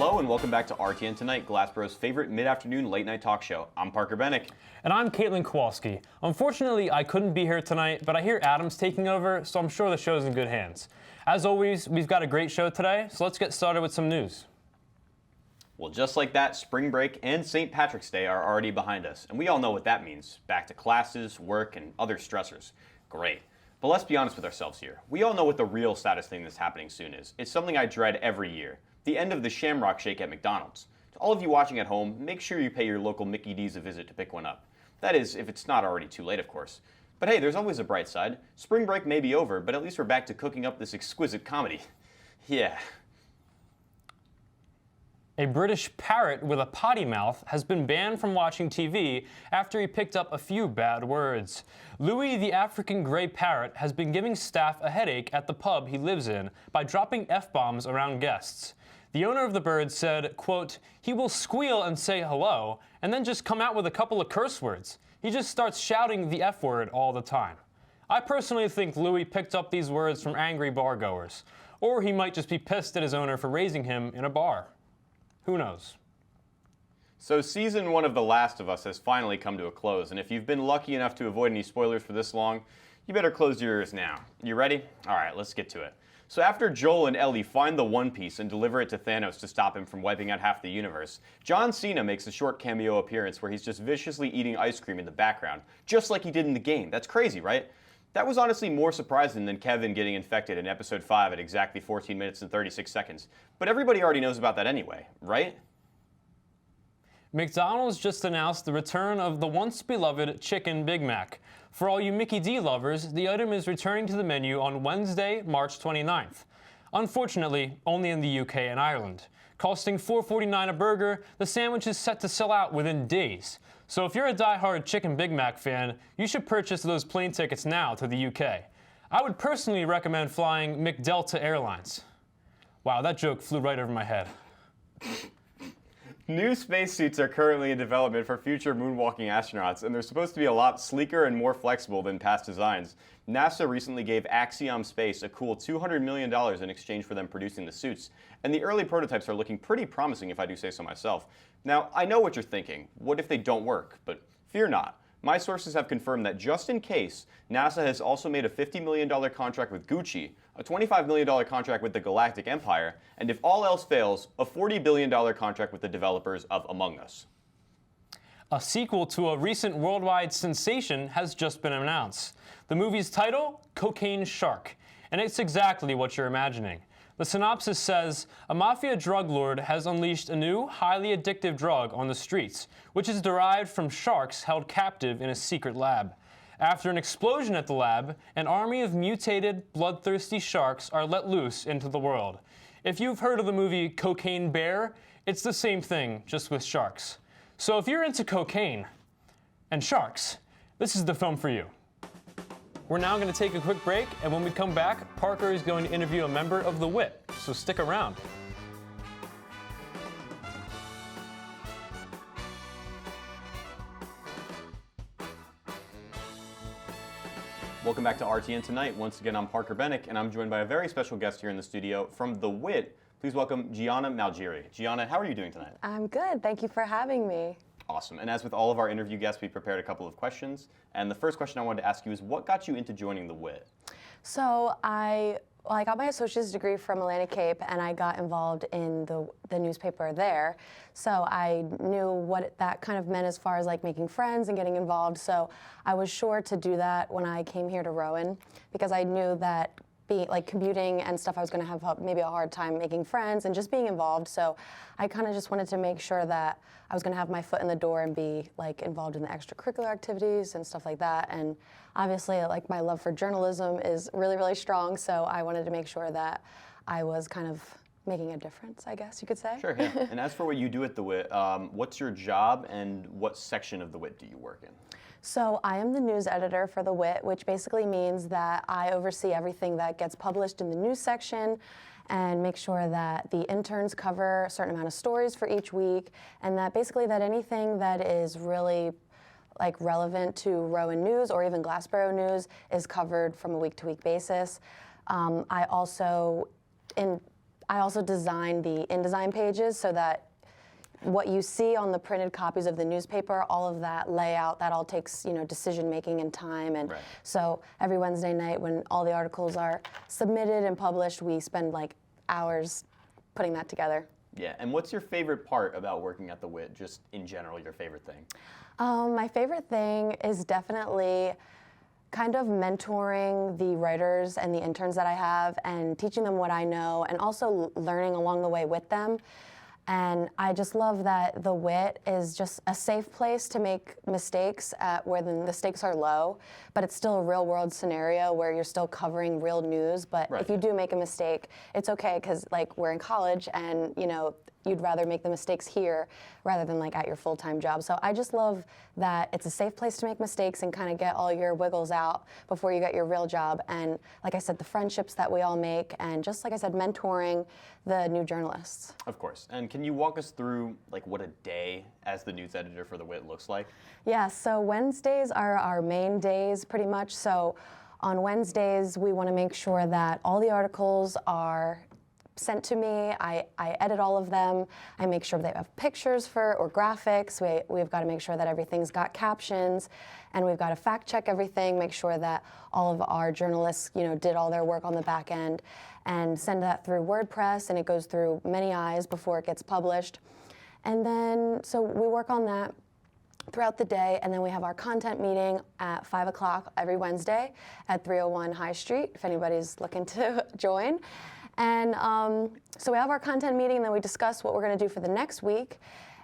Hello and welcome back to RTN Tonight, Glassboro's favorite mid-afternoon late-night talk show. I'm Parker Bennick. And I'm Caitlin Kowalski. Unfortunately, I couldn't be here tonight, but I hear Adam's taking over, so I'm sure the show's in good hands. As always, we've got a great show today, so let's get started with some news. Well, just like that, spring break and St. Patrick's Day are already behind us, and we all know what that means. Back to classes, work, and other stressors. Great. But let's be honest with ourselves here. We all know what the real saddest thing that's happening soon is. It's something I dread every year. The end of the Shamrock Shake at McDonald's. To all of you watching at home, make sure you pay your local Mickey D's a visit to pick one up. That is, if it's not already too late, of course. But hey, there's always a bright side. Spring break may be over, but at least we're back to cooking up this exquisite comedy. Yeah. A British parrot with a potty mouth has been banned from watching TV after he picked up a few bad words. Louis the African grey parrot has been giving staff a headache at the pub he lives in by dropping F-bombs around guests. The owner of the bird said, quote, "He will squeal and say hello, and then just come out with a couple of curse words. He just starts shouting the F word all the time." I personally think Louis picked up these words from angry bargoers, or he might just be pissed at his owner for raising him in a bar. Who knows? So season 1 of The Last of Us has finally come to a close, and if you've been lucky enough to avoid any spoilers for this long, you better close your ears now. You ready? Alright, let's get to it. So after Joel and Ellie find the One Piece and deliver it to Thanos to stop him from wiping out half the universe, John Cena makes a short cameo appearance where he's just viciously eating ice cream in the background, just like he did in the game. That's crazy, right? That was honestly more surprising than Kevin getting infected in episode 5 at exactly 14 minutes and 36 seconds. But everybody already knows about that anyway, right? McDonald's just announced the return of the once beloved Chicken Big Mac. For all you Mickey D lovers, the item is returning to the menu on Wednesday, March 29th. Unfortunately, only in the UK and Ireland. Costing $4.49 a burger, the sandwich is set to sell out within days. So if you're a die-hard Chicken Big Mac fan, you should purchase those plane tickets now to the UK. I would personally recommend flying McDelta Airlines. Wow, that joke flew right over my head. New spacesuits are currently in development for future moonwalking astronauts, and they're supposed to be a lot sleeker and more flexible than past designs. NASA recently gave Axiom Space a cool $200 million in exchange for them producing the suits, and the early prototypes are looking pretty promising if I do say so myself. Now, I know what you're thinking. What if they don't work? But fear not. My sources have confirmed that just in case, NASA has also made a $50 million contract with Gucci, a $25 million contract with the Galactic Empire, and if all else fails, a $40 billion contract with the developers of Among Us. A sequel to a recent worldwide sensation has just been announced. The movie's title, Cocaine Shark, and it's exactly what you're imagining. The synopsis says, a mafia drug lord has unleashed a new, highly addictive drug on the streets, which is derived from sharks held captive in a secret lab. After an explosion at the lab, an army of mutated, bloodthirsty sharks are let loose into the world. If you've heard of the movie Cocaine Bear, it's the same thing, just with sharks. So if you're into cocaine and sharks, this is the film for you. We're now going to take a quick break, and when we come back, Parker is going to interview a member of the WIT, so stick around. Welcome back to RTN Tonight. Once again, I'm Parker Bennick, and I'm joined by a very special guest here in the studio from the WIT. Please welcome Gianna Malgiri. Gianna, how are you doing tonight? I'm good. Thank you for having me. Awesome. And as with all of our interview guests, we prepared a couple of questions. And the first question I wanted to ask you is, what got you into joining the WIT? So I got my associate's degree from Atlantic Cape, and I got involved in the newspaper there. So I knew what that kind of meant as far as like making friends and getting involved. So I was sure to do that when I came here to Rowan, because I knew that commuting and stuff, I was going to have maybe a hard time making friends and just being involved. So I kind of just wanted to make sure that I was going to have my foot in the door and be like involved in the extracurricular activities and stuff like that. And obviously, like, my love for journalism is really, really strong. So I wanted to make sure that I was kind of making a difference, I guess you could say. Sure, yeah. And as for what you do at the WIT, what's your job and what section of the WIT do you work in? So I am the news editor for the WIT, which basically means that I oversee everything that gets published in the news section and make sure that the interns cover a certain amount of stories for each week, and that basically that anything that is really like relevant to Rowan News or even Glassboro News is covered from a week-to-week basis. I I also design the InDesign pages so that what you see on the printed copies of the newspaper, all of that layout, that all takes, decision making and time. And Right. so every Wednesday night when all the articles are submitted and published, we spend like hours putting that together. Yeah, and what's your favorite part about working at the WIT, just in general, your favorite thing? My favorite thing is definitely kind of mentoring the writers and the interns that I have and teaching them what I know and also learning along the way with them. And I just love that the WIT is just a safe place to make mistakes where the stakes are low, but it's still a real world scenario where you're still covering real news. But Right. if you do make a mistake, it's okay because like we're in college and you'd rather make the mistakes here rather than like at your full-time job. So I just love that it's a safe place to make mistakes and kind of get all your wiggles out before you get your real job. And like I said, the friendships that we all make and just like I said, mentoring the new journalists. Of course. And can you walk us through like what a day as the news editor for the WIT looks like? Yeah, so Wednesdays are our main days pretty much. So on Wednesdays, we want to make sure that all the articles are sent to me. I edit all of them. I make sure they have pictures or graphics. We've got to make sure that everything's got captions, and we've got to fact check everything, make sure that all of our journalists, did all their work on the back end, and send that through WordPress, and it goes through many eyes before it gets published. And then, so we work on that throughout the day, and then we have our content meeting at 5 o'clock every Wednesday at 301 High Street, if anybody's looking to join. And so we have our content meeting, and then we discuss what we're going to do for the next week.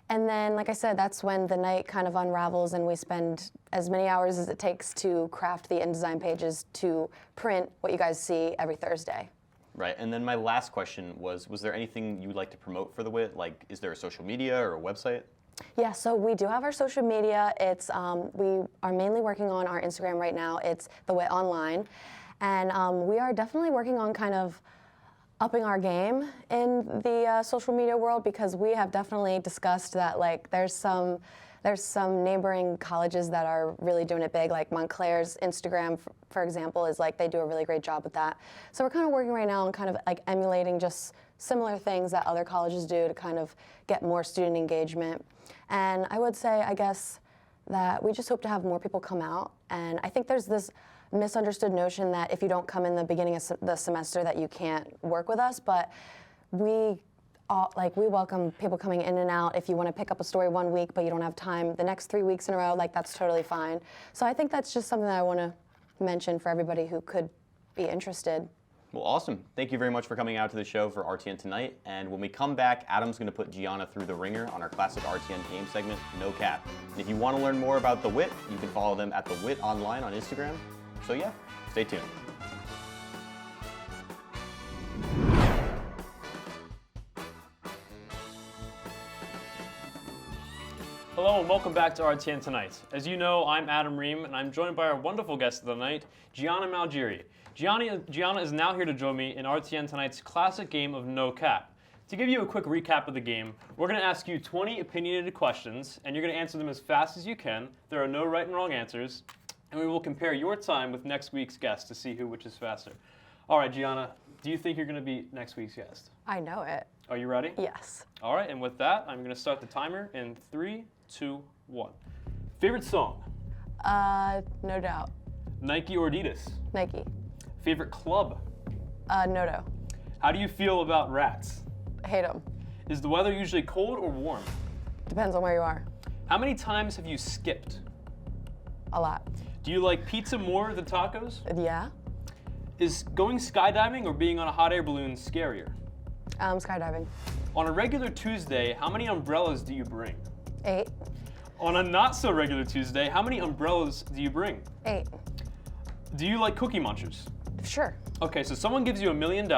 And then, like I said, that's when the night kind of unravels, and we spend as many hours as it takes to craft the InDesign pages to print what you guys see every Thursday. Right, and then my last question was there anything you would like to promote for the WIT? Like, is there a social media or a website? Yeah, so we do have our social media. It's we are mainly working on our Instagram right now. It's The Wit Online, and we are definitely working on kind of upping our game in the social media world because we have definitely discussed that like there's some neighboring colleges that are really doing it big, like Montclair's Instagram, for example, is like they do a really great job with that. So we're kind of working right now on kind of like emulating just similar things that other colleges do to kind of get more student engagement. And I would say, I guess, that we just hope to have more people come out. And I think there's this misunderstood notion that if you don't come in the beginning of the semester that you can't work with us, but we welcome people coming in and out. If you want to pick up a story one week but you don't have time the next 3 weeks in a row, like that's totally fine. So I think that's just something that I want to mention for everybody who could be interested. Well, awesome. Thank you very much for coming out to the show for RTN Tonight. And when we come back, Adam's going to put Gianna through the ringer on our classic RTN game segment, No Cap. And if you want to learn more about the WIT, you can follow them at the WIT Online on Instagram. So yeah, stay tuned. Hello and welcome back to RTN Tonight. As you know, I'm Adam Ream, and I'm joined by our wonderful guest of the night, Gianna Malgiri. Gianna is now here to join me in RTN Tonight's classic game of No Cap. To give you a quick recap of the game, we're going to ask you 20 opinionated questions, and you're going to answer them as fast as you can. There are no right and wrong answers, and we will compare your time with next week's guest to see which is faster. All right, Gianna, do you think you're going to be next week's guest? I know it. Are you ready? Yes. All right, and with that, I'm going to start the timer in 3, 2, 1. Favorite song? No doubt. Nike or Adidas? Nike. Favorite club? Noto. How do you feel about rats? Hate them. Is the weather usually cold or warm? Depends on where you are. How many times have you skipped? A lot. Do you like pizza more than tacos? Yeah. Is going skydiving or being on a hot air balloon scarier? Skydiving. On a regular Tuesday, how many umbrellas do you bring? 8. On a not so regular Tuesday, how many umbrellas do you bring? 8. Do you like Cookie Munchers? Sure. Okay, so someone gives you $1 million,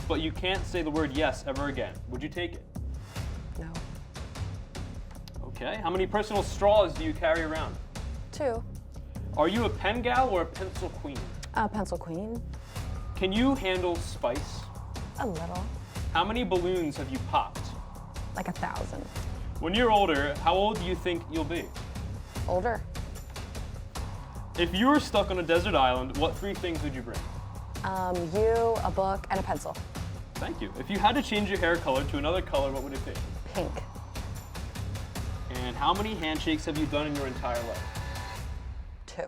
but you can't say the word yes ever again. Would you take it? No. Okay, how many personal straws do you carry around? 2. Are you a pen gal or a pencil queen? Pencil queen. Can you handle spice? A little. How many balloons have you popped? Like 1,000. When you're older, how old do you think you'll be? Older. If you were stuck on a desert island, what 3 things would you bring? You, a book, and a pencil. Thank you. If you had to change your hair color to another color, what would it be? Pink. And how many handshakes have you done in your entire life? 2.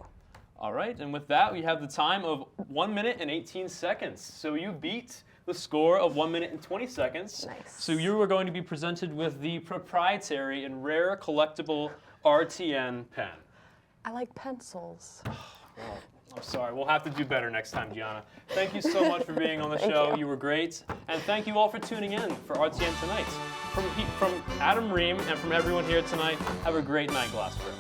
All right, and with that, we have the time of 1 minute and 18 seconds. So you beat the score of 1 minute and 20 seconds. Nice. So you are going to be presented with the proprietary and rare collectible RTN pen. I like pencils. Well, I'm sorry, we'll have to do better next time, Gianna. Thank you so much for being on the show. You were great. And thank you all for tuning in for RTN Tonight. From Adam Ream and from everyone here tonight, have a great night, Glassboro.